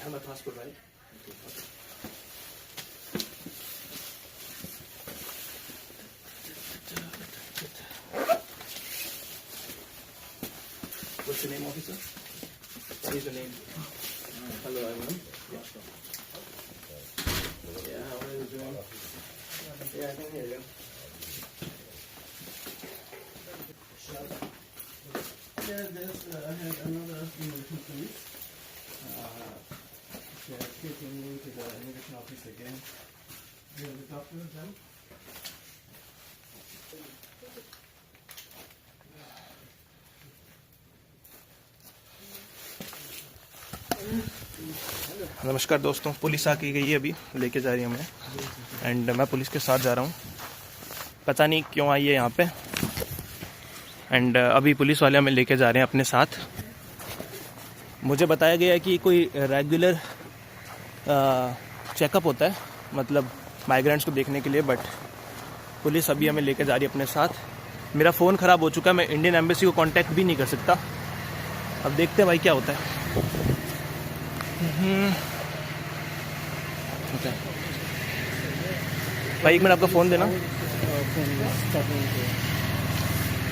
have my passport, right? Okay. What's your name, officer? What is your name? Hello, everyone. Yeah, how are you doing? Yeah, I can hear you. Yeah, I had another immigration police. They're taking me to the immigration office again. Do you want to talk to them? नमस्कार दोस्तों, police आके गई है, अभी लेके जा रही है हमें एंड मैं पुलिस के साथ जा रहा हूँ। पता नहीं क्यों आई है यहाँ पे एंड अभी पुलिस वाले हमें लेके जा रहे हैं अपने साथ। मुझे बताया गया है कि कोई रेगुलर चेकअप होता है, मतलब माइग्रेंट्स को देखने के लिए, बट पुलिस अभी हमें लेके जा रही है अपने साथ। मेरा फ़ोन ख़राब हो चुका है, मैं इंडियन एम्बेसी को कांटेक्ट भी नहीं कर सकता। अब देखते हैं भाई क्या होता है। भाई एक मिनट, आपका फ़ोन देना।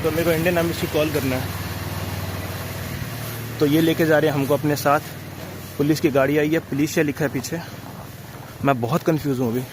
तो मेरे को इंडियन एम्बेसी कॉल करना है, तो ये लेके जा रहे हैं हमको अपने साथ। पुलिस की गाड़ी आई है, पुलिसिया लिखा है पीछे। मैं बहुत कंफ्यूज हूँ अभी।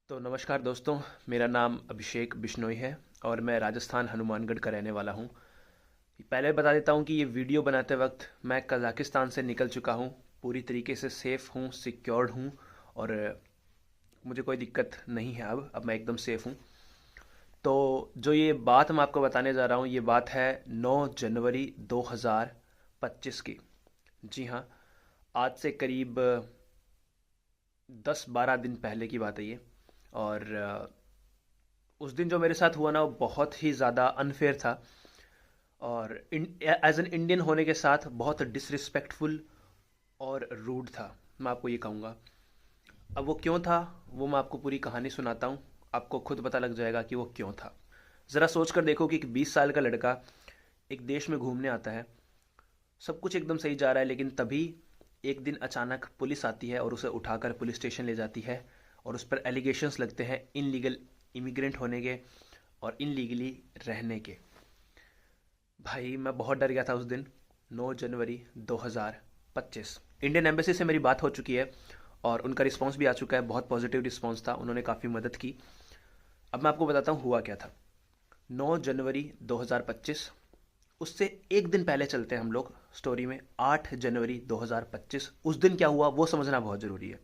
तो नमस्कार दोस्तों, मेरा नाम अभिषेक बिश्नोई है और मैं राजस्थान हनुमानगढ़ का रहने वाला हूँ। पहले बता देता हूँ कि ये वीडियो बनाते वक्त मैं कज़ाकिस्तान से निकल चुका हूँ, पूरी तरीके से सेफ़ हूँ, सिक्योर्ड हूँ और मुझे कोई दिक्कत नहीं है। अब मैं एकदम सेफ़ हूँ। तो जो ये बात मैं आपको बताने जा रहा हूँ, ये बात है 9 जनवरी 2025 की। जी हाँ, आज से करीब 10-12 दिन पहले की बात है ये। और उस दिन जो मेरे साथ हुआ ना, वो बहुत ही ज़्यादा अनफेयर था और एज एन इंडियन होने के साथ बहुत डिसरिस्पेक्टफुल और रूड था, मैं आपको ये कहूँगा। अब वो क्यों था, वो मैं आपको पूरी कहानी सुनाता हूँ, आपको खुद पता लग जाएगा कि वो क्यों था। ज़रा सोच कर देखो कि एक 20 साल का लड़का एक देश में घूमने आता है, सब कुछ एकदम सही जा रहा है, लेकिन तभी एक दिन अचानक पुलिस आती है और उसे उठाकर पुलिस स्टेशन ले जाती है और उस पर एलिगेशंस लगते हैं इनलीगल इमिग्रेंट होने के और इनलीगली रहने के। भाई मैं बहुत डर गया था उस दिन, 9 जनवरी 2025। इंडियन एम्बेसी से मेरी बात हो चुकी है और उनका रिस्पांस भी आ चुका है, बहुत पॉजिटिव रिस्पांस था, उन्होंने काफ़ी मदद की। अब मैं आपको बताता हूँ हुआ क्या था। 9 जनवरी 2025, उससे एक दिन पहले चलते हैं हम लोग स्टोरी में। 8 जनवरी 2025 उस दिन क्या हुआ वो समझना बहुत ज़रूरी है।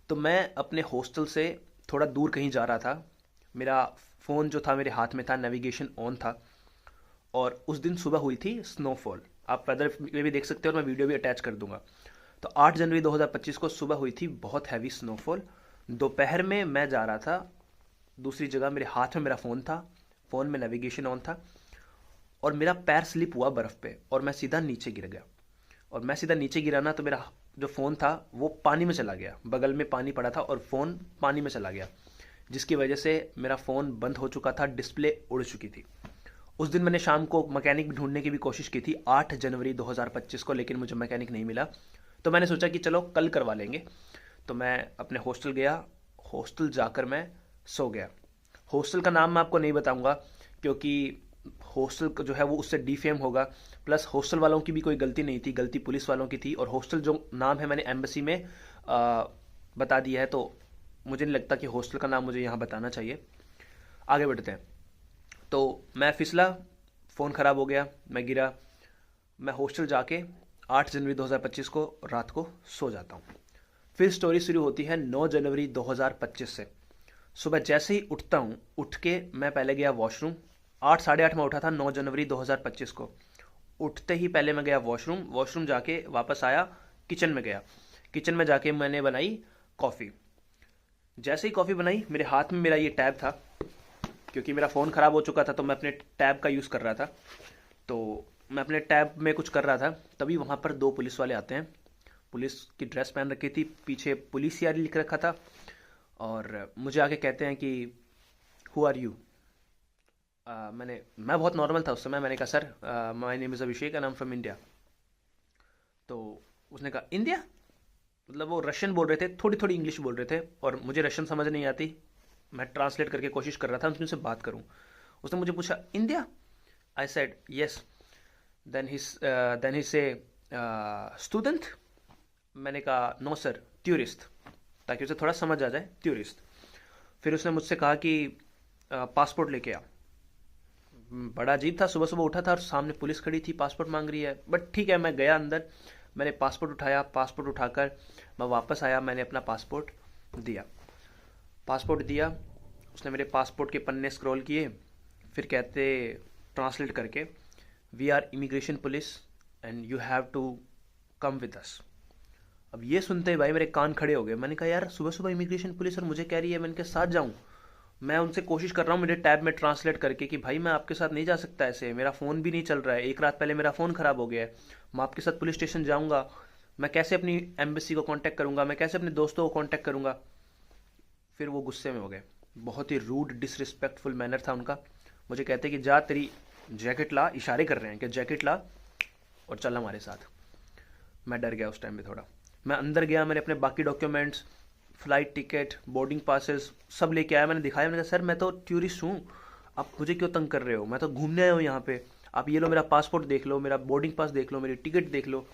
तो मैं अपने हॉस्टल से थोड़ा दूर कहीं जा रहा था, मेरा फ़ोन जो था मेरे हाथ में था, नेविगेशन ऑन था और उस दिन सुबह हुई थी स्नोफॉल। आप वेदर में भी देख सकते हो और मैं वीडियो भी अटैच कर दूंगा। तो 8 जनवरी 2025 को सुबह हुई थी बहुत हैवी स्नोफॉल। दोपहर में मैं जा रहा था दूसरी जगह, मेरे हाथ में मेरा फ़ोन था, फ़ोन में नेविगेशन ऑन था और मेरा पैर स्लिप हुआ बर्फ़ पे और मैं सीधा नीचे गिर गया। और मैं सीधा नीचे गिरा ना, तो मेरा जो फ़ोन था वो पानी में चला गया, बगल में पानी पड़ा था और फ़ोन पानी में चला गया, जिसकी वजह से मेरा फ़ोन बंद हो चुका था, डिस्प्ले उड़ चुकी थी। उस दिन मैंने शाम को मैकेनिक ढूंढने की भी कोशिश की थी 8 जनवरी 2025 को, लेकिन मुझे मैकेनिक नहीं मिला। तो मैंने सोचा कि चलो कल करवा लेंगे। तो मैं अपने हॉस्टल गया, हॉस्टल जाकर मैं सो गया। हॉस्टल का नाम मैं आपको नहीं बताऊंगा क्योंकि हॉस्टल जो है वो उससे डिफेम होगा, प्लस हॉस्टल वालों की भी कोई गलती नहीं थी, गलती पुलिस वालों की थी। और हॉस्टल जो नाम है मैंने एम्बेसी में बता दिया है, तो मुझे नहीं लगता कि हॉस्टल का नाम मुझे यहाँ बताना चाहिए। आगे बढ़ते हैं। तो मैं फिसला, फ़ोन ख़राब हो गया, मैं गिरा। मैं हॉस्टल जाके 8 जनवरी 2025 को रात को सो जाता हूँ। फिर स्टोरी शुरू होती है 9 जनवरी 2025 से। सुबह जैसे ही उठता हूँ, उठ के मैं पहले गया वॉशरूम। 8 साढ़े 8 में उठा था 9 जनवरी 2025 को। उठते ही पहले मैं गया वॉशरूम जाके वापस आया, किचन में गया। किचन में जाके मैंने बनाई कॉफ़ी। जैसे ही कॉफ़ी बनाई, मेरे हाथ में मेरा ये टैब था, क्योंकि मेरा फ़ोन ख़राब हो चुका था तो मैं अपने टैब का यूज़ कर रहा था। तो मैं अपने टैब में कुछ कर रहा था, तभी वहाँ पर दो पुलिस वाले आते हैं। पुलिस की ड्रेस पहन रखी थी, पीछे पुलिस यारी लिख रखा था, और मुझे आके कहते हैं कि हु आर यू। मैं बहुत नॉर्मल था उस समय, मैंने कहा sir my name is Abhishek and I am from India. तो उसने कहा इंडिया, मतलब वो रशियन बोल रहे थे, थोड़ी थोड़ी इंग्लिश बोल रहे थे, और मुझे रशियन समझ नहीं आती। मैं ट्रांसलेट करके कोशिश कर रहा था उनसे बात करूं। उसने मुझे पूछा India. I said yes. Then he say student. मैंने कहा नो सर, टूरिस्ट, ताकि उसे थोड़ा समझ आ जाए, टूरिस्ट। फिर उसने मुझसे कहा कि पासपोर्ट लेके आ। बड़ा अजीब था, सुबह सुबह उठा था और सामने पुलिस खड़ी थी, पासपोर्ट मांग रही है। बट ठीक है, मैं गया अंदर, मैंने पासपोर्ट उठाया, पासपोर्ट उठाकर मैं वापस आया, मैंने अपना पासपोर्ट दिया। पासपोर्ट दिया, उसने मेरे पासपोर्ट के पन्ने स्क्रॉल किए, फिर कहते ट्रांसलेट करके, we are immigration police and you have to come with us. अब ये सुनते ही भाई मेरे कान खड़े हो गए। मैंने कहा यार, सुबह सुबह इमिग्रेशन पुलिस और मुझे कह रही है मैं इनके साथ जाऊं। मैं उनसे कोशिश कर रहा हूँ मेरे टैब में ट्रांसलेट करके कि भाई मैं आपके साथ नहीं जा सकता, ऐसे मेरा फ़ोन भी नहीं चल रहा है, एक रात पहले मेरा फ़ोन ख़राब हो गया है, मैं आपके साथ पुलिस स्टेशन जाऊँगा, मैं कैसे अपनी एम्बेसी को कांटेक्ट करूँगा, मैं कैसे अपने दोस्तों को कांटेक्ट करूँगा। फिर वो गुस्से में हो गए, बहुत ही रूड डिसरिस्पेक्टफुल मैनर था उनका। मुझे कहते कि जा तेरी जैकेट ला, इशारे कर रहे हैं कि जैकेट ला और चल हमारे साथ। मैं डर गया उस टाइम में थोड़ा। मैं अंदर गया, मैंने अपने बाकी documents, flight ticket, boarding passes सब लेके आया। मैंने दिखाया, मैंने कहा सर मैं तो टूरिस्ट हूँ, आप मुझे क्यों तंग कर रहे हो, मैं तो घूमने आया हूँ यहाँ पे, आप ये लो मेरा पासपोर्ट देख लो, मेरा बोर्डिंग पास देख लो, मेरी टिकट देख लो।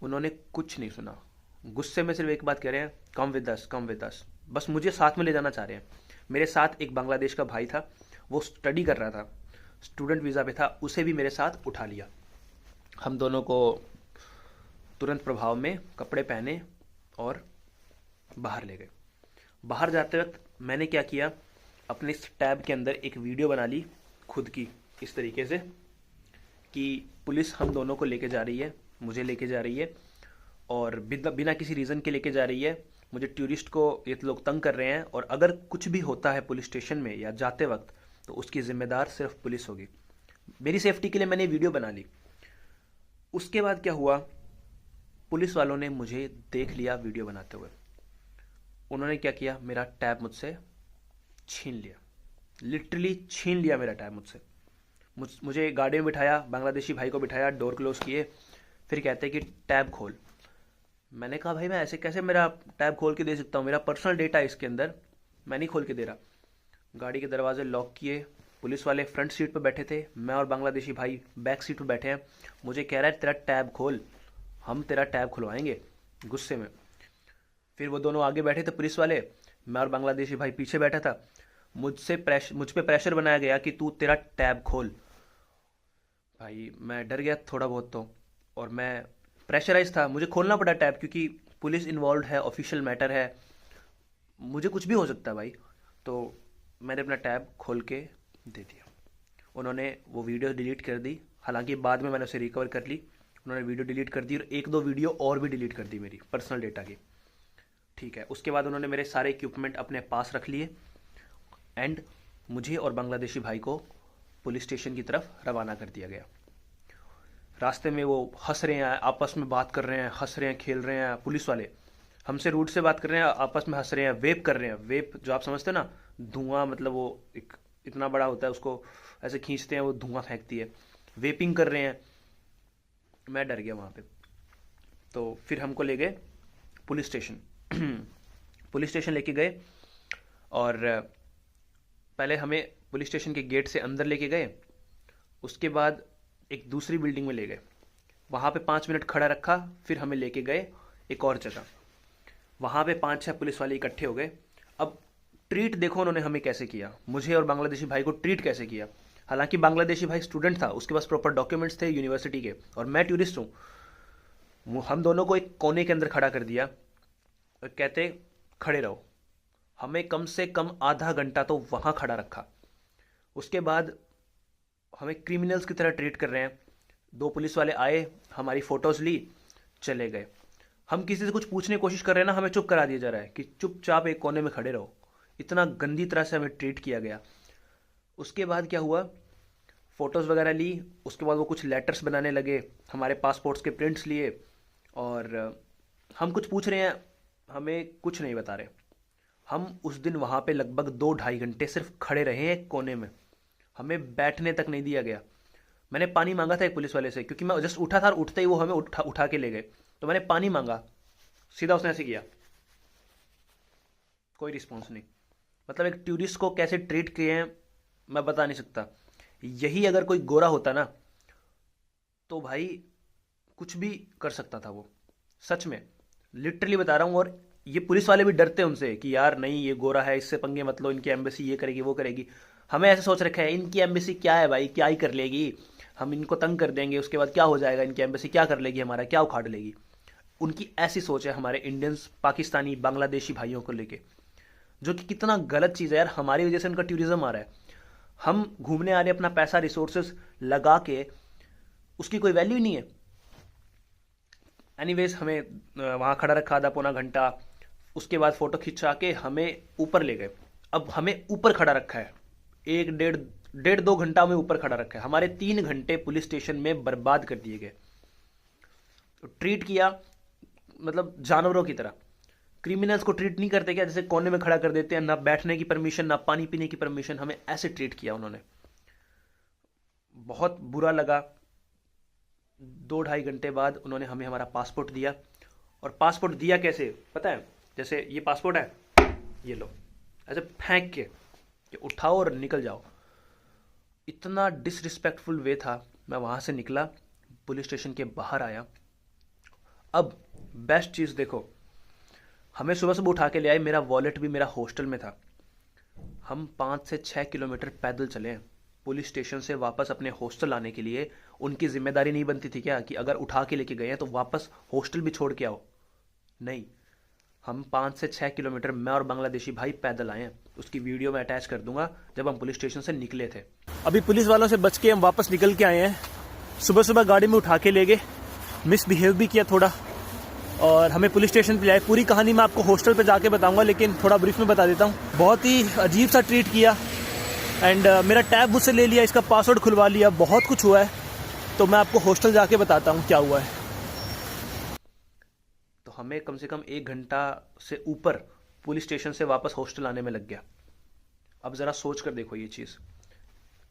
उन्होंने कुछ नहीं सुना, गुस्से में सिर्फ एक बात कह रहे हैं, कम विद अस, कम विद अस। बस मुझे साथ में ले जाना चाह रहे हैं। मेरे साथ एक बांग्लादेश का भाई था, वो स्टडी कर रहा था, स्टूडेंट वीज़ा पे था, उसे भी मेरे साथ उठा लिया। हम दोनों को तुरंत प्रभाव में कपड़े पहने और बाहर ले गए। बाहर जाते वक्त मैंने क्या किया, अपने इस टैब के अंदर एक वीडियो बना ली खुद की, इस तरीके से कि पुलिस हम दोनों को लेके जा रही है, मुझे लेके जा रही है, और बिना किसी रीज़न के लेके जा रही है। मुझे टूरिस्ट को ये लोग तंग कर रहे हैं, और अगर कुछ भी होता है पुलिस स्टेशन में या जाते वक्त तो उसकी ज़िम्मेदार सिर्फ पुलिस होगी। मेरी सेफ्टी के लिए मैंने वीडियो बना ली। उसके बाद क्या हुआ, पुलिस वालों ने मुझे देख लिया वीडियो बनाते हुए। उन्होंने क्या किया, मेरा टैब मुझसे छीन लिया, लिटरली छीन लिया मेरा टैब मुझसे। मुझे गाड़ी में बिठाया, बांग्लादेशी भाई को बिठाया, डोर क्लोज किए, फिर कहते कि टैब खोल। मैंने कहा भाई मैं ऐसे कैसे मेरा टैब खोल के दे सकता हूँ, मेरा पर्सनल डेटा है इसके अंदर, मैं नहीं खोल के दे रहा। गाड़ी के दरवाजे लॉक किए, पुलिस वाले फ्रंट सीट पर बैठे थे, मैं और बांग्लादेशी भाई बैक सीट पर बैठे हैं। मुझे कह रहा है तेरा टैब खोल, हम तेरा टैब खुलवाएंगे, गुस्से में। फिर वो दोनों आगे बैठे थे पुलिस वाले, मैं और बांग्लादेशी भाई पीछे बैठा था। मुझ पे प्रेशर बनाया गया कि तू तेरा टैब खोल। भाई मैं डर गया थोड़ा बहुत तो, और मैं प्रेशराइज था, मुझे खोलना पड़ा टैब, क्योंकि पुलिस इन्वॉल्व है, ऑफिशियल मैटर है, मुझे कुछ भी हो सकता है भाई। तो मैंने अपना टैब खोल के दे दिया। उन्होंने वो वीडियो डिलीट कर दी, हालांकि बाद में मैंने उसे रिकवर कर ली। उन्होंने वीडियो डिलीट कर दी और एक दो वीडियो और भी डिलीट कर दी मेरी पर्सनल डेटा की। ठीक है, उसके बाद उन्होंने मेरे सारे इक्विपमेंट अपने पास रख लिए, एंड मुझे और बांग्लादेशी भाई को पुलिस स्टेशन की तरफ रवाना कर दिया गया। रास्ते में वो हंस रहे हैं, आपस में बात कर रहे हैं, हंस रहे हैं, खेल रहे हैं। पुलिस वाले हमसे रूट से बात कर रहे हैं, आपस में हंस रहे हैं, वेप कर रहे हैं। वेप जो आप समझते हो ना, धुआं, मतलब वो एक इतना बड़ा होता है, उसको ऐसे खींचते हैं, वो धुआं फेंकती है। वेपिंग कर रहे हैं। मैं डर गया वहाँ पे। तो फिर हमको ले गए पुलिस स्टेशन। पुलिस स्टेशन लेके गए, और पहले हमें पुलिस स्टेशन के गेट से अंदर लेके गए, उसके बाद एक दूसरी बिल्डिंग में ले गए, वहाँ पे 5 मिनट खड़ा रखा, फिर हमें लेके गए एक और जगह। वहाँ पे 5-6 पुलिस वाले इकट्ठे हो गए। अब ट्रीट देखो उन्होंने हमें कैसे किया, मुझे और बांग्लादेशी भाई को ट्रीट कैसे किया। हालांकि बांग्लादेशी भाई स्टूडेंट था, उसके पास प्रॉपर डॉक्यूमेंट्स थे यूनिवर्सिटी के, और मैं टूरिस्ट हूँ। हम दोनों को एक कोने के अंदर खड़ा कर दिया और कहते खड़े रहो। हमें कम से कम आधा घंटा तो वहाँ खड़ा रखा। उसके बाद हमें क्रिमिनल्स की तरह ट्रीट कर रहे हैं। 2 पुलिस वाले आए, हमारी फ़ोटोज़ ली, चले गए। हम किसी से कुछ पूछने की कोशिश कर रहे हैं ना, हमें चुप करा दिया जा रहा है कि चुपचाप एक कोने में खड़े रहो। इतना गंदी तरह से हमें ट्रीट किया गया। उसके बाद क्या हुआ, फ़ोटोज़ वगैरह ली, उसके बाद वो कुछ लेटर्स बनाने लगे, हमारे पासपोर्ट्स के प्रिंट्स लिए, और हम कुछ पूछ रहे हैं, हमें कुछ नहीं बता रहे। हम उस दिन वहाँ पे लगभग 2-2.5 घंटे सिर्फ खड़े रहे हैं एक कोने में, हमें बैठने तक नहीं दिया गया। मैंने पानी मांगा था एक पुलिस वाले से, क्योंकि मैं जस्ट उठा था और उठते ही वो हमें उठा उठा के ले गए। तो मैंने पानी मांगा, सीधा उसने ऐसे किया, कोई रिस्पॉन्स नहीं। मतलब एक टूरिस्ट को कैसे ट्रीट किए हैं मैं बता नहीं सकता। यही अगर कोई गोरा होता ना, तो भाई कुछ भी कर सकता था वो, सच में, लिटरली बता रहा हूँ। और ये पुलिस वाले भी डरते हैं उनसे कि यार नहीं, ये गोरा है, इससे पंगे मत लो, इनकी एम्बेसी ये करेगी वो करेगी। हमें ऐसे सोच रखा है, इनकी एम्बेसी क्या है भाई, क्या ही कर लेगी, हम इनको तंग कर देंगे, उसके बाद क्या हो जाएगा, इनकी एम्बेसी क्या कर लेगी, हमारा क्या उखाड़ लेगी। उनकी ऐसी सोच है हमारे इंडियंस, पाकिस्तानी, बांग्लादेशी भाइयों को लेके, जो कि कितना गलत चीज़ है यार। हमारी वजह से उनका टूरिज्म आ रहा है, हम घूमने आ रहे हैं, अपना पैसा रिसोर्सेज लगा के, उसकी कोई वैल्यू नहीं है। एनीवेज हमें वहाँ खड़ा रखा आधा पौना घंटा, उसके बाद फ़ोटो खिंचा के हमें ऊपर ले गए। अब हमें ऊपर खड़ा रखा है, 1-1.5-1.5-2 घंटा हमें ऊपर खड़ा रखा है। हमारे 3 घंटे पुलिस स्टेशन में बर्बाद कर दिए गए। तो ट्रीट किया मतलब जानवरों की तरह। क्रिमिनल्स को ट्रीट नहीं करते क्या, जैसे कोने में खड़ा कर देते हैं, ना बैठने की परमिशन, ना पानी पीने की परमिशन, हमें ऐसे ट्रीट किया उन्होंने। बहुत बुरा लगा। 2-2.5 घंटे बाद उन्होंने हमें हमारा पासपोर्ट दिया। और पासपोर्ट दिया कैसे पता है, जैसे ये पासपोर्ट है, ये लो, ऐसे फेंक के कि उठाओ और निकल जाओ। इतना डिसरिस्पेक्टफुल वे था। मैं वहाँ से निकला, पुलिस स्टेशन के बाहर आया। अब बेस्ट चीज़ देखो, हमें सुबह सुबह उठा के ले आए, मेरा वॉलेट भी मेरा हॉस्टल में था। हम 5 से 6 किलोमीटर पैदल चले हैं पुलिस स्टेशन से वापस अपने हॉस्टल आने के लिए। उनकी जिम्मेदारी नहीं बनती थी क्या कि अगर उठा के लेके गए हैं तो वापस हॉस्टल भी छोड़ के आओ? नहीं, हम 5 से 6 किलोमीटर मैं और बांग्लादेशी भाई पैदल आए हैं। उसकी वीडियो मैं अटैच कर दूंगा जब हम पुलिस स्टेशन से निकले थे। अभी पुलिस वालों से बच के हम वापस निकल के आए हैं। सुबह सुबह गाड़ी में उठा के ले गए, मिसबिहेव भी किया थोड़ा, और हमें पुलिस स्टेशन पे लाए। पूरी कहानी मैं आपको हॉस्टल पे जाके बताऊंगा, लेकिन थोड़ा ब्रीफ में बता देता हूँ। बहुत ही अजीब सा ट्रीट किया, एंड मेरा टैब मुझसे ले लिया, इसका पासवर्ड खुलवा लिया, बहुत कुछ हुआ है। तो मैं आपको हॉस्टल जाके बताता हूँ क्या हुआ है। तो हमें कम से कम 1 घंटा से ऊपर पुलिस स्टेशन से वापस हॉस्टल आने में लग गया। अब ज़रा सोच कर देखो ये चीज़।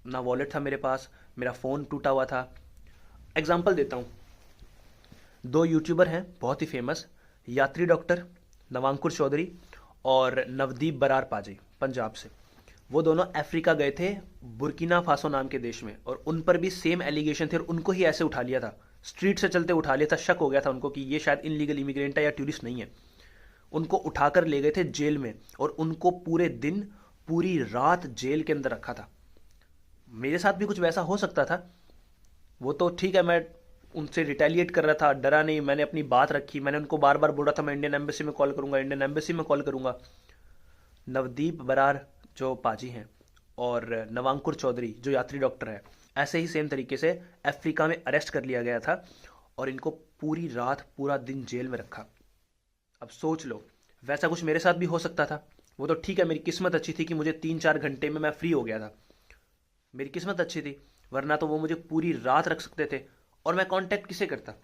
ना वॉलेट था मेरे पास, मेरा फ़ोन टूटा हुआ था। एग्जाम्पल देता हूँ, 2 यूट्यूबर हैं बहुत ही फेमस, यात्री डॉक्टर नवांकुर चौधरी और नवदीप बरार पाजी, पंजाब से। वो दोनों अफ्रीका गए थे, बुर्किना फासो नाम के देश में, और उन पर भी सेम एलिगेशन थे और उनको ही ऐसे उठा लिया था, स्ट्रीट से चलते उठा लिया था। शक हो गया था उनको कि ये शायद इनलीगल इमिग्रेंट है या टूरिस्ट नहीं है। उनको उठाकर ले गए थे जेल में, और उनको पूरे दिन पूरी रात जेल के अंदर रखा था। मेरे साथ भी कुछ वैसा हो सकता था। वो तो ठीक है, मैं उनसे रिटेलिएट कर रहा था, डरा नहीं, मैंने अपनी बात रखी। मैंने उनको बार बार बोला था मैं इंडियन एम्बेसी में कॉल करूंगा, इंडियन एम्बेसी में कॉल करूंगा। नवदीप बरार जो पाजी हैं और नवांकुर चौधरी जो यात्री डॉक्टर है, ऐसे ही सेम तरीके से अफ्रीका में अरेस्ट कर लिया गया था और इनको पूरी रात पूरा दिन जेल में रखा। अब सोच लो, वैसा कुछ मेरे साथ भी हो सकता था। वो तो ठीक है, मेरी किस्मत अच्छी थी कि मुझे 3-4 घंटे में मैं फ्री हो गया था, मेरी किस्मत अच्छी थी, वरना तो वो मुझे पूरी रात रख सकते थे। और मैं कांटेक्ट किसे करता?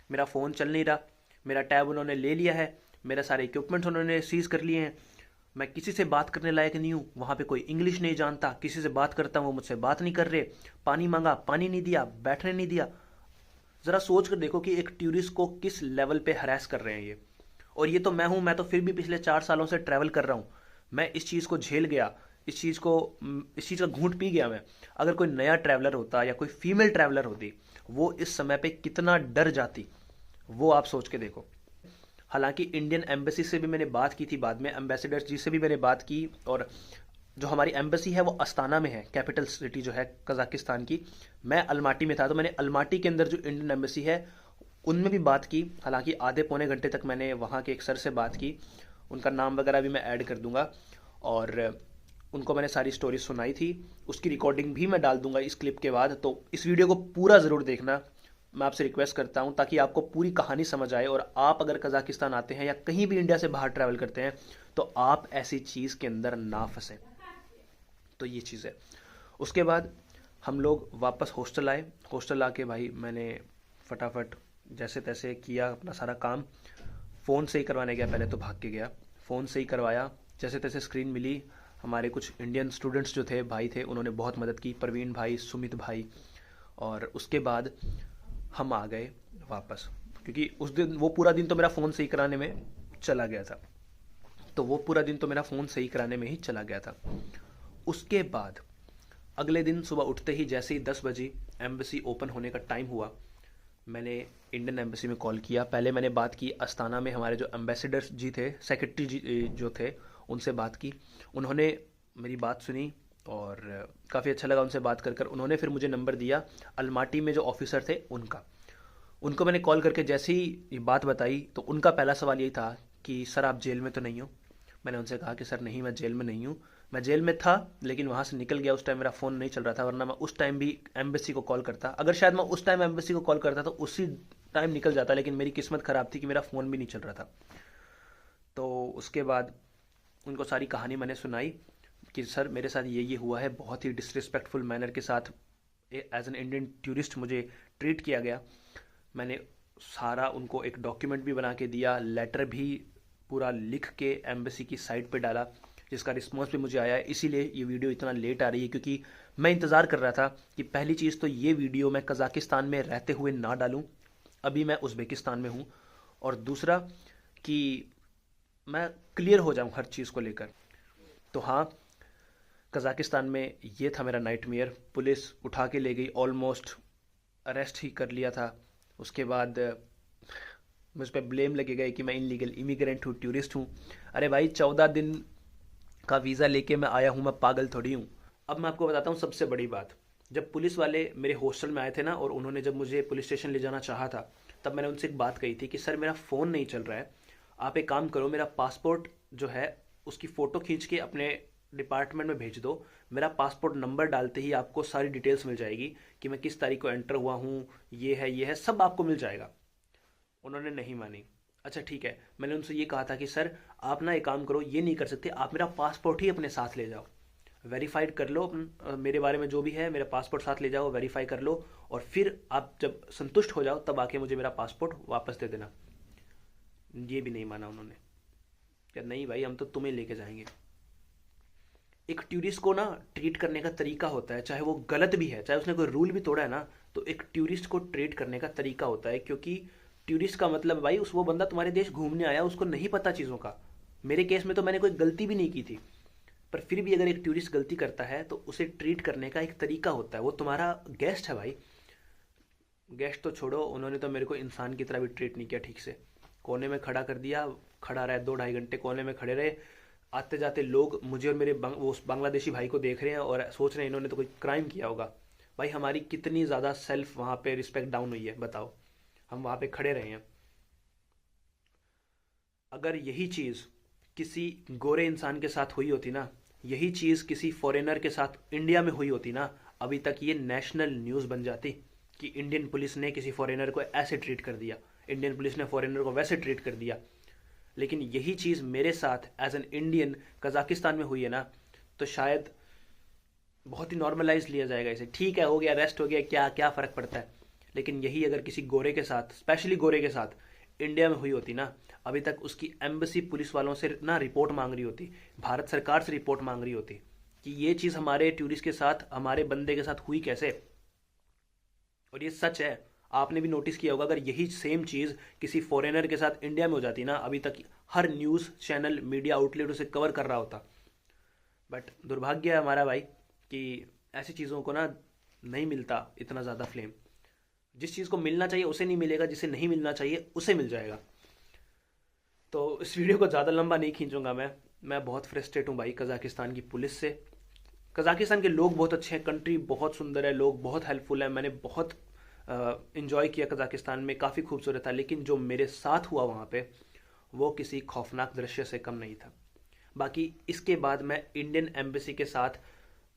मेरा फ़ोन चल नहीं रहा, मेरा टैब उन्होंने ले लिया है, मेरे सारे इक्विपमेंट्स उन्होंने सीज कर लिए हैं, मैं किसी से बात करने लायक नहीं हूँ, वहाँ पे कोई इंग्लिश नहीं जानता, किसी से बात करता हूँ वो मुझसे बात नहीं कर रहे, पानी मांगा पानी नहीं दिया, बैठने नहीं दिया। ज़रा सोच कर देखो कि एक टूरिस्ट को किस लेवल पे हरास कर रहे हैं ये। और ये तो मैं हूँ, मैं तो फिर भी पिछले 4 सालों से ट्रैवल कर रहा हूँ, मैं इस चीज़ को झेल गया, इस चीज़ का घूंट पी गया मैं। अगर कोई नया ट्रैवलर होता या कोई फीमेल ट्रैवलर होती, वो इस समय पे कितना डर जाती, वो आप सोच के देखो। हालांकि इंडियन एम्बेसी से भी मैंने बात की थी, बाद में एम्बेसडर जी से भी मैंने बात की, और जो हमारी एम्बेसी है वो अस्ताना में है, कैपिटल सिटी जो है कजाकिस्तान की। मैं अलमाटी में था, तो मैंने अलमाटी के अंदर जो इंडियन एम्बेसी है उनमें भी बात की। हालांकि आधे पौने घंटे तक मैंने वहाँ के एक सर से बात की, उनका नाम वगैरह भी मैं ऐड कर दूंगा, और उनको मैंने सारी स्टोरी सुनाई थी। उसकी रिकॉर्डिंग भी मैं डाल दूंगा इस क्लिप के बाद, तो इस वीडियो को पूरा ज़रूर देखना। मैं आपसे रिक्वेस्ट करता हूँ ताकि आपको पूरी कहानी समझ आए, और आप अगर कजाकिस्तान आते हैं या कहीं भी इंडिया से बाहर ट्रैवल करते हैं तो आप ऐसी चीज़ के अंदर ना फंसें। तो ये चीज़ है। उसके बाद हम लोग वापस हॉस्टल आए। हॉस्टल आके भाई मैंने फटाफट जैसे तैसे किया अपना सारा काम। फ़ोन से ही करवाने गया, पहले तो भाग के गया, फ़ोन से ही करवाया। जैसे तैसे स्क्रीन मिली। हमारे कुछ इंडियन स्टूडेंट्स जो थे, भाई थे, उन्होंने बहुत मदद की, प्रवीण भाई, सुमित भाई। और उसके बाद हम आ गए वापस, क्योंकि उस दिन वो पूरा दिन तो मेरा फ़ोन सही कराने में चला गया था। तो वो पूरा दिन तो मेरा फ़ोन सही कराने में ही चला गया था। उसके बाद अगले दिन सुबह उठते ही जैसे ही 10 बजे एम्बेसी ओपन होने का टाइम हुआ, मैंने इंडियन एम्बेसी में कॉल किया। पहले मैंने बात की अस्ताना में, हमारे जो एम्बेसडर जी थे, सेक्रेटरी जी जो थे, उनसे बात की। उन्होंने मेरी बात सुनी और काफ़ी अच्छा लगा उनसे बात कर कर। उन्होंने फिर मुझे नंबर दिया अलमाटी में जो ऑफिसर थे उनका। उनको मैंने कॉल करके जैसे ही ये बात बताई तो उनका पहला सवाल यही था कि सर आप जेल में तो नहीं हो। मैंने उनसे कहा कि सर नहीं, मैं जेल में नहीं हूँ। मैं जेल में था लेकिन वहाँ से निकल गया, उस टाइम मेरा फ़ोन नहीं चल रहा था, वरना मैं उस टाइम भी एम्बेसी को कॉल करता। अगर शायद मैं उस टाइम एम्बेसी को कॉल करता तो उसी टाइम निकल जाता, लेकिन मेरी किस्मत ख़राब थी कि मेरा फ़ोन भी नहीं चल रहा था। तो उसके बाद उनको सारी कहानी मैंने सुनाई कि सर मेरे साथ ये हुआ है, बहुत ही डिसरिस्पेक्टफुल मैनर के साथ एज एन इंडियन टूरिस्ट मुझे ट्रीट किया गया। मैंने सारा उनको एक डॉक्यूमेंट भी बना के दिया, लेटर भी पूरा लिख के एम्बेसी की साइट पे डाला, जिसका रिस्पॉन्स भी मुझे आया है। इसीलिए ये वीडियो इतना लेट आ रही है, क्योंकि मैं इंतज़ार कर रहा था कि पहली चीज़ तो ये वीडियो मैं कज़ाकिस्तान में रहते हुए ना डालूं, अभी मैं उज़्बेकिस्तान में हूँ, और दूसरा कि मैं क्लियर हो जाऊं हर चीज़ को लेकर। तो हाँ, कज़ाकिस्तान में ये था मेरा नाइटमेयर। पुलिस उठा के ले गई, ऑलमोस्ट अरेस्ट ही कर लिया था। उसके बाद मुझ पर ब्लेम लगेगा कि मैं इनलीगल इमिग्रेंट हूँ, टूरिस्ट हूँ। अरे भाई 14 दिन का वीज़ा लेके मैं आया हूँ, मैं पागल थोड़ी हूँ। अब मैं आपको बताता हूँ सबसे बड़ी बात। जब पुलिस वाले मेरे हॉस्टल में आए थे ना, और उन्होंने जब मुझे पुलिस स्टेशन ले जाना चाहा था, तब मैंने उनसे एक बात कही थी कि सर मेरा फ़ोन नहीं चल रहा है, आप एक काम करो, मेरा पासपोर्ट जो है उसकी फ़ोटो खींच के अपने डिपार्टमेंट में भेज दो। मेरा पासपोर्ट नंबर डालते ही आपको सारी डिटेल्स मिल जाएगी कि मैं किस तारीख को एंटर हुआ हूँ, ये है, सब आपको मिल जाएगा। उन्होंने नहीं मानी। अच्छा ठीक है, मैंने उनसे ये कहा था कि सर आप ना एक काम करो, ये नहीं कर सकते, आप मेरा पासपोर्ट ही अपने साथ ले जाओ, वेरीफाइड कर लो मेरे बारे में जो भी है, मेरा पासपोर्ट साथ ले जाओ, वेरीफाई कर लो, और फिर आप जब संतुष्ट हो जाओ तब आके मुझे मेरा पासपोर्ट वापस दे देना। ये भी नहीं माना उन्होंने। क्या नहीं भाई, हम तो तुम्हें लेके जाएंगे। एक टूरिस्ट को ना ट्रीट करने का तरीका होता है, चाहे वो गलत भी है, चाहे उसने कोई रूल भी तोड़ा है ना, तो एक टूरिस्ट को ट्रीट करने का तरीका होता है। क्योंकि टूरिस्ट का मतलब भाई उस वो बंदा तुम्हारे देश घूमने आया, उसको नहीं पता चीज़ों का। मेरे केस में तो मैंने कोई गलती भी नहीं की थी, पर फिर भी अगर एक टूरिस्ट गलती करता है तो उसे ट्रीट करने का एक तरीका होता है। वो तुम्हारा गेस्ट है भाई। गेस्ट तो छोड़ो, उन्होंने तो मेरे को इंसान की तरह भी ट्रीट नहीं किया ठीक से। कोने में खड़ा कर दिया, खड़ा रहे 2 ढाई घंटे कोने में खड़े रहे। आते जाते लोग मुझे और मेरे वो बांग्लादेशी भाई को देख रहे हैं और सोच रहे हैं इन्होंने तो कोई क्राइम किया होगा। भाई हमारी कितनी ज़्यादा सेल्फ वहाँ पे रिस्पेक्ट डाउन हुई है, बताओ। हम वहाँ पे खड़े रहे हैं। अगर यही चीज़ किसी गोरे इंसान के साथ हुई होती ना, यही चीज़ किसी फॉरेनर के साथ इंडिया में हुई होती ना, अभी तक ये नेशनल न्यूज़ बन जाती कि इंडियन पुलिस ने किसी फॉरेनर को ऐसे ट्रीट कर दिया, इंडियन पुलिस ने फॉरेनर को वैसे ट्रीट कर दिया। लेकिन यही चीज़ मेरे साथ एज एन इंडियन कजाकिस्तान में हुई है ना, तो शायद बहुत ही नॉर्मलाइज लिया जाएगा इसे। ठीक है, हो गया, अरेस्ट हो गया, क्या क्या फ़र्क पड़ता है। लेकिन यही अगर किसी गोरे के साथ, स्पेशली गोरे के साथ इंडिया में हुई होती ना, अभी तक उसकी एम्बेसी पुलिस वालों से ना रिपोर्ट मांग रही होती, भारत सरकार से रिपोर्ट मांग रही होती कि ये चीज़ हमारे टूरिस्ट के साथ, हमारे बंदे के साथ हुई कैसे। और ये सच है, आपने भी नोटिस किया होगा, अगर यही सेम चीज़ किसी फॉरेनर के साथ इंडिया में हो जाती ना, अभी तक हर न्यूज़ चैनल, मीडिया आउटलेट उसे कवर कर रहा होता। बट दुर्भाग्य है हमारा भाई कि ऐसी चीज़ों को ना नहीं मिलता इतना ज़्यादा फ्लेम। जिस चीज़ को मिलना चाहिए उसे नहीं मिलेगा, जिसे नहीं मिलना चाहिए उसे मिल जाएगा। तो इस वीडियो को ज़्यादा लंबा नहीं खींचूंगा मैं बहुत फ्रस्ट्रेट हूँ भाई कज़ाकिस्तान की पुलिस से। कज़ाकिस्तान के लोग बहुत अच्छे हैं, कंट्री बहुत सुंदर है, लोग बहुत हेल्पफुल हैं, मैंने बहुत इन्जॉय किया कज़ाकिस्तान में, काफ़ी खूबसूरत था। लेकिन जो मेरे साथ हुआ वहाँ पे, वो किसी खौफनाक दृश्य से कम नहीं था। बाकी इसके बाद मैं इंडियन एम्बेसी के साथ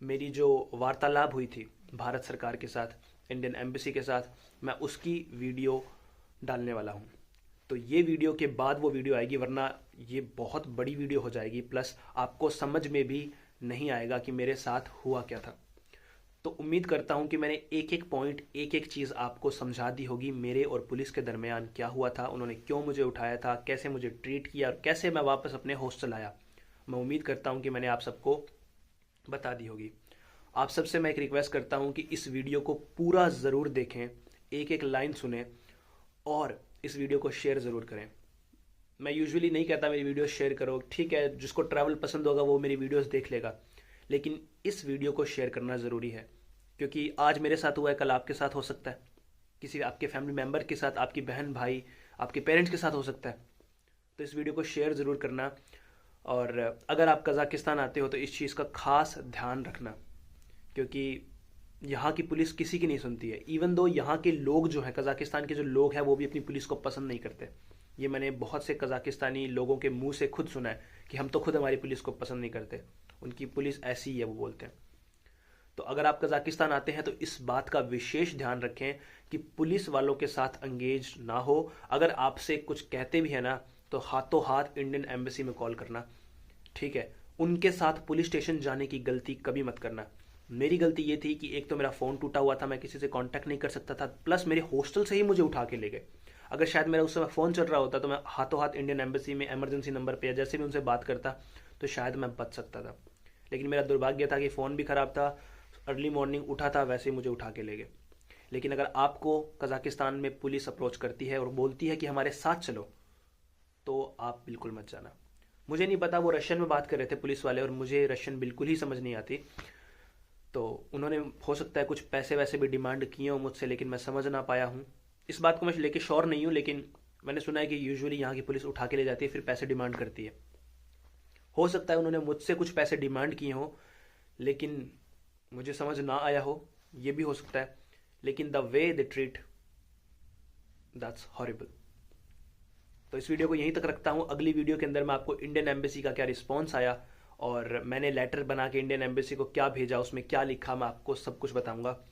मेरी जो वार्तालाप हुई थी भारत सरकार के साथ, इंडियन एम्बेसी के साथ, मैं उसकी वीडियो डालने वाला हूँ। तो ये वीडियो के बाद वो वीडियो आएगी, वरना ये बहुत बड़ी वीडियो हो जाएगी, प्लस आपको समझ में भी नहीं आएगा कि मेरे साथ हुआ क्या था। तो उम्मीद करता हूँ कि मैंने एक एक पॉइंट, एक एक चीज़ आपको समझा दी होगी, मेरे और पुलिस के दरमियान क्या हुआ था, उन्होंने क्यों मुझे उठाया था, कैसे मुझे ट्रीट किया और कैसे मैं वापस अपने हॉस्टल आया। मैं उम्मीद करता हूँ कि मैंने आप सबको बता दी होगी। आप सबसे मैं एक रिक्वेस्ट करता हूँ कि इस वीडियो को पूरा ज़रूर देखें, एक एक लाइन सुने और इस वीडियो को शेयर ज़रूर करें। मैं यूजुअली नहीं कहता मेरी वीडियो शेयर करो, ठीक है, जिसको ट्रैवल पसंद होगा वो मेरी वीडियोस देख लेगा, लेकिन इस वीडियो को शेयर करना ज़रूरी है, क्योंकि आज मेरे साथ हुआ है, कल आपके साथ हो सकता है, किसी आपके फैमिली मेम्बर के साथ, आपकी बहन भाई, आपके पेरेंट्स के साथ हो सकता है। तो इस वीडियो को शेयर ज़रूर करना। और अगर आप कज़ाकिस्तान आते हो तो इस चीज़ का खास ध्यान रखना, क्योंकि यहाँ की पुलिस किसी की नहीं सुनती है। इवन दो यहाँ के लोग जो हैं, कज़ाकिस्तान के जो लोग हैं, वो भी अपनी पुलिस को पसंद नहीं करते। ये मैंने बहुत से कज़ाकिस्तानी लोगों के मुंह से खुद सुना है कि हम तो खुद हमारी पुलिस को पसंद नहीं करते, उनकी पुलिस ऐसी ही है, वो बोलते हैं। तो अगर आप कज़ाकिस्तान आते हैं तो इस बात का विशेष ध्यान रखें कि पुलिस वालों के साथ एंगेज ना हो। अगर आपसे कुछ कहते भी है ना, तो हाथों हाथ इंडियन एम्बेसी में कॉल करना, ठीक है। उनके साथ पुलिस स्टेशन जाने की गलती कभी मत करना। मेरी गलती ये थी कि एक तो मेरा फ़ोन टूटा हुआ था, मैं किसी से कांटेक्ट नहीं कर सकता था, प्लस मेरे हॉस्टल से ही मुझे उठा के ले गए। अगर शायद मेरा उस समय फ़ोन चल रहा होता तो मैं हाथों हाथ इंडियन एम्बेसी में इमरजेंसी नंबर पे या जैसे भी उनसे बात करता तो शायद मैं बच सकता था। लेकिन मेरा दुर्भाग्य था कि फ़ोन भी ख़राब था, अर्ली मॉर्निंग उठा था, वैसे ही मुझे उठा के ले गए। लेकिन अगर आपको कज़ाकिस्तान में पुलिस अप्रोच करती है और बोलती है कि हमारे साथ चलो, तो आप बिल्कुल मत जाना। मुझे नहीं पता, वो रशियन में बात कर रहे थे पुलिस वाले, और मुझे रशियन बिल्कुल ही समझ नहीं आती। तो उन्होंने हो सकता है कुछ पैसे वैसे भी डिमांड किए हो मुझसे, लेकिन मैं समझ ना पाया हूँ। इस बात को मैं लेके श्योर नहीं हूँ, लेकिन मैंने सुना है कि यूजुअली यहाँ की पुलिस उठा के ले जाती है, फिर पैसे डिमांड करती है। हो सकता है उन्होंने मुझसे कुछ पैसे डिमांड किए हों, लेकिन मुझे समझ ना आया हो, ये भी हो सकता है। लेकिन the way they treat, that's horrible. तो इस वीडियो को यहीं तक रखता हूँ। अगली वीडियो के अंदर मैं आपको इंडियन एम्बेसी का क्या रिस्पॉन्स आया और मैंने लेटर बना के इंडियन एम्बेसी को क्या भेजा, उसमें क्या लिखा, मैं आपको सब कुछ बताऊंगा।